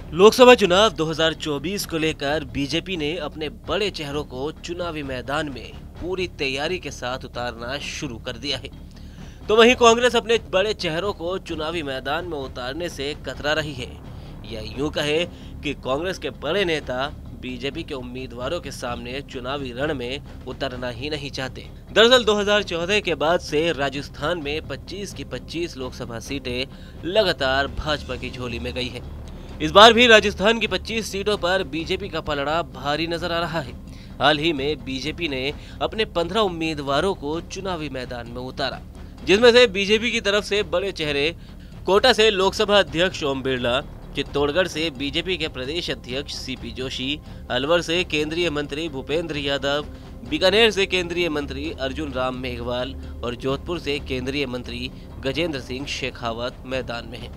लोकसभा चुनाव 2024 को लेकर बीजेपी ने अपने बड़े चेहरों को चुनावी मैदान में पूरी तैयारी के साथ उतारना शुरू कर दिया है। तो वहीं कांग्रेस अपने बड़े चेहरों को चुनावी मैदान में उतारने से कतरा रही है, या यूं कहे कि कांग्रेस के बड़े नेता बीजेपी के उम्मीदवारों के सामने चुनावी रण में उतरना ही नहीं चाहते। दरअसल 2014 के बाद से राजस्थान में 25 की 25 लोकसभा सीटें लगातार भाजपा की झोली में गई है। इस बार भी राजस्थान की 25 सीटों पर बीजेपी का पलड़ा भारी नजर आ रहा है। हाल ही में बीजेपी ने अपने 15 उम्मीदवारों को चुनावी मैदान में उतारा, जिसमें से बीजेपी की तरफ से बड़े चेहरे कोटा से लोकसभा अध्यक्ष ओम बिरला, चित्तौड़गढ़ से बीजेपी के प्रदेश अध्यक्ष सीपी जोशी, अलवर से केंद्रीय मंत्री भूपेंद्र यादव, बीकानेर से केंद्रीय मंत्री अर्जुन राम मेघवाल और जोधपुर से केंद्रीय मंत्री गजेंद्र सिंह शेखावत मैदान में हैं।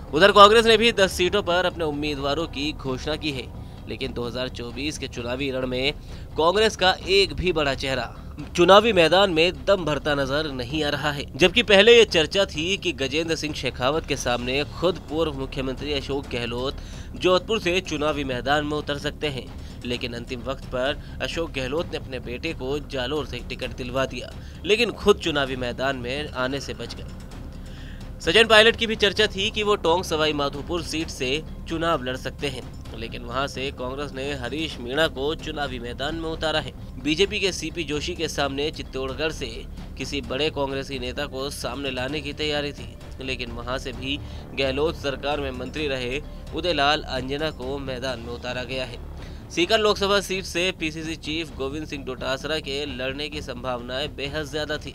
उधर कांग्रेस ने भी 10 सीटों पर अपने उम्मीदवारों की घोषणा की है, लेकिन 2024 के चुनावी रण में कांग्रेस का एक भी बड़ा चेहरा चुनावी मैदान में दम भरता नजर नहीं आ रहा है। जबकि पहले ये चर्चा थी कि गजेंद्र सिंह शेखावत के सामने खुद पूर्व मुख्यमंत्री अशोक गहलोत जोधपुर से चुनावी मैदान में उतर सकते हैं, लेकिन अंतिम वक्त पर अशोक गहलोत ने अपने बेटे को जालोर से टिकट दिलवा दिया, लेकिन खुद चुनावी मैदान में आने से बच गए। सचिन पायलट की भी चर्चा थी कि वो टोंक सवाई माधोपुर सीट से चुनाव लड़ सकते हैं, लेकिन वहां से कांग्रेस ने हरीश मीणा को चुनावी मैदान में उतारा है। बीजेपी के सीपी जोशी के सामने चित्तौड़गढ़ से किसी बड़े कांग्रेसी नेता को सामने लाने की तैयारी थी, लेकिन वहां से भी गहलोत सरकार में मंत्री रहे उदयलाल अंजना को मैदान में उतारा गया है। सीकर लोकसभा सीट से पीसीसी चीफ गोविंद सिंह डोटासरा के लड़ने की संभावनाएं बेहद ज्यादा थी,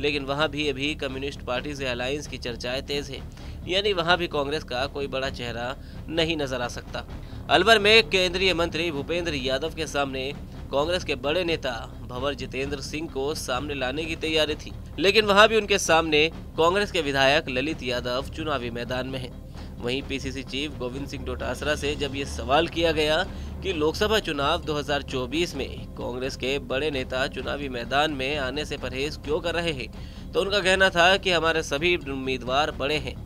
लेकिन वहां भी अभी कम्युनिस्ट पार्टी से अलायंस की चर्चाएं तेज है, यानी वहां भी कांग्रेस का कोई बड़ा चेहरा नहीं नजर आ सकता। अलवर में केंद्रीय मंत्री भूपेंद्र यादव के सामने कांग्रेस के बड़े नेता भंवर जितेंद्र सिंह को सामने लाने की तैयारी थी, लेकिन वहां भी उनके सामने कांग्रेस के विधायक ललित यादव चुनावी मैदान में हैं। वहीं पीसीसी चीफ गोविंद सिंह डोटासरा से जब ये सवाल किया गया कि लोकसभा चुनाव 2024 में कांग्रेस के बड़े नेता चुनावी मैदान में आने से परहेज क्यों कर रहे हैं, तो उनका कहना था कि हमारे सभी उम्मीदवार बड़े हैं।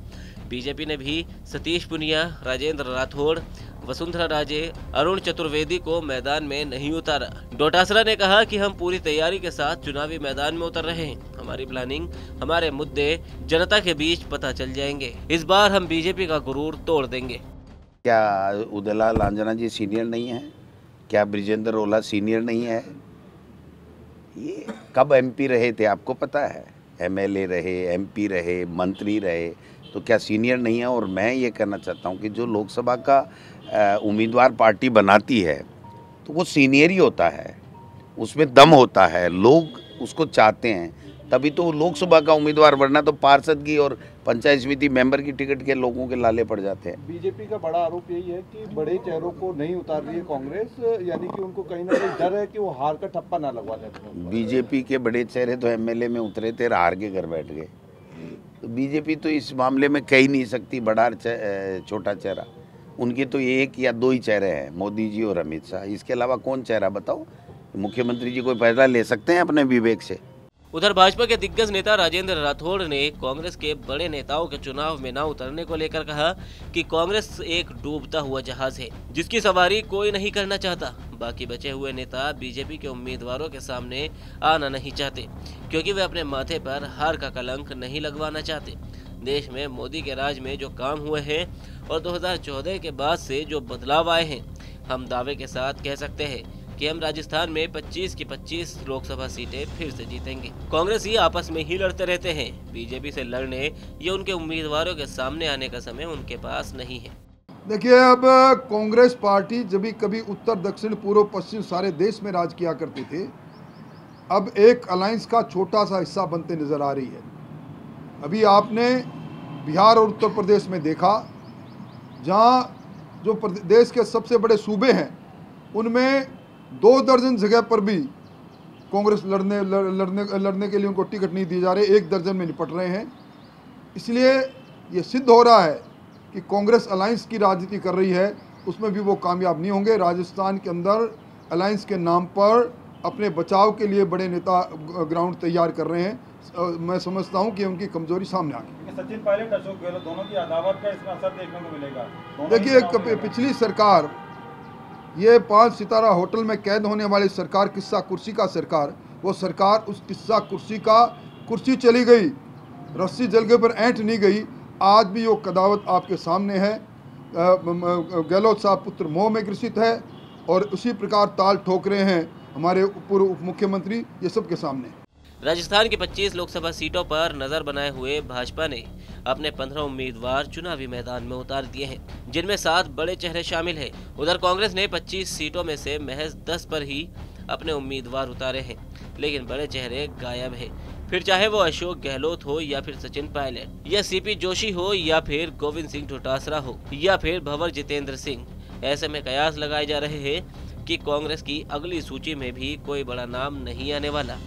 बीजेपी ने भी सतीश पुनिया, राजेंद्र राठौड़, वसुंधरा राजे, अरुण चतुर्वेदी को मैदान में नहीं उतारा। डोटासरा ने कहा कि हम पूरी तैयारी के साथ चुनावी मैदान में उतर रहे हैं। हमारी प्लानिंग, हमारे मुद्दे जनता के बीच पता चल जाएंगे। इस बार हम बीजेपी का गुरूर तोड़ देंगे। क्या उदयलाल अंजना जी सीनियर नहीं है? क्या ब्रिजेंद्र ओला सीनियर नहीं है? ये कब एमपी रहे थे आपको पता है? एमएलए रहे, एमपी रहे, मंत्री रहे, तो क्या सीनियर नहीं है? और मैं ये कहना चाहता हूँ कि जो लोकसभा का उम्मीदवार पार्टी बनाती है तो वो सीनियर ही होता है, उसमें दम होता है, लोग उसको चाहते हैं, तभी तो लोकसभा का उम्मीदवार बनना। तो पार्षद की और पंचायत समिति मेंबर की टिकट के लोगों के लाले पड़ जाते हैं। बीजेपी का बड़ा आरोप यही है कि बड़े चेहरों को नहीं उतार रही है कांग्रेस, यानी कि उनको कहीं ना कहीं डर है कि वो हार का ठप्पा ना लगवा लें। बीजेपी के बड़े चेहरे तो एमएलए में उतरे थे, हार के घर बैठ गए। तो बीजेपी तो इस मामले में कह ही नहीं सकती बड़ा छोटा चेहरा। उनके तो एक या दो ही चेहरे हैं, मोदी जी और अमित शाह। इसके अलावा कौन चेहरा बताओ? मुख्यमंत्री जी कोई फैसला ले सकते हैं अपने विवेक से? उधर भाजपा के दिग्गज नेता राजेंद्र राठौड़ ने कांग्रेस के बड़े नेताओं के चुनाव में न उतरने को लेकर कहा कि कांग्रेस एक डूबता हुआ जहाज है, जिसकी सवारी कोई नहीं करना चाहता। बाकी बचे हुए नेता बीजेपी के उम्मीदवारों के सामने आना नहीं चाहते, क्योंकि वे अपने माथे पर हार का कलंक नहीं लगवाना चाहते। देश में मोदी के राज में जो काम हुए हैं और 2014 के बाद से जो बदलाव आए हैं, हम दावे के साथ कह सकते हैं कि हम राजस्थान में 25 की 25 लोकसभा सीटें फिर से जीतेंगे। कांग्रेस ही आपस में ही लड़ते रहते हैं। बीजेपी से लड़ने या उनके उम्मीदवारों के सामने आने का समय उनके पास नहीं है। देखिए, अब कांग्रेस पार्टी जब कभी उत्तर, दक्षिण, पूर्व, पश्चिम सारे देश में राज किया करती थी, अब एक अलायंस का छोटा सा हिस्सा बनते नजर आ रही है। अभी आपने बिहार और उत्तर प्रदेश में देखा, जहाँ जो देश के सबसे बड़े सूबे हैं उनमें 2 दर्जन जगह पर भी कांग्रेस लड़ने के लिए उनको टिकट नहीं दिए जा रहे, 1 दर्जन में निपट रहे हैं। इसलिए ये सिद्ध हो रहा है कि कांग्रेस अलायंस की राजनीति कर रही है, उसमें भी वो कामयाब नहीं होंगे। राजस्थान के अंदर अलायंस के नाम पर अपने बचाव के लिए बड़े नेता ग्राउंड तैयार कर रहे हैं। मैं समझता हूं कि उनकी कमजोरी सामने आ गई। सचिन पायलट, अशोक गहलोत दोनों की अदावत का इसमें असर देखने को मिलेगा। देखिए, पिछली सरकार, ये 5 सितारा होटल में कैद होने वाली सरकार, किस्सा कुर्सी का सरकार, वो सरकार उस किस्सा कुर्सी का कुर्सी चली गई, रस्सी जल के पर ऐंठ नहीं गई। आज भी वो कदावत आपके सामने है। गहलोत साहब पुत्र मोह में ग्रसित है और उसी प्रकार ताल ठोक रहे हैं हमारे पूर्व उप मुख्यमंत्री, ये सबके सामने। राजस्थान की 25 लोकसभा सीटों पर नजर बनाए हुए भाजपा ने अपने 15 उम्मीदवार चुनावी मैदान में उतार दिए हैं, जिनमें 7 बड़े चेहरे शामिल हैं। उधर कांग्रेस ने 25 सीटों में से महज 10 पर ही अपने उम्मीदवार उतारे हैं, लेकिन बड़े चेहरे गायब हैं। फिर चाहे वो अशोक गहलोत हो या फिर सचिन पायलट, या सीपी जोशी हो या फिर गोविंद सिंह डोटासरा हो या फिर भंवर जितेंद्र सिंह। ऐसे में कयास लगाए जा रहे हैं कि कांग्रेस की अगली सूची में भी कोई बड़ा नाम नहीं आने वाला।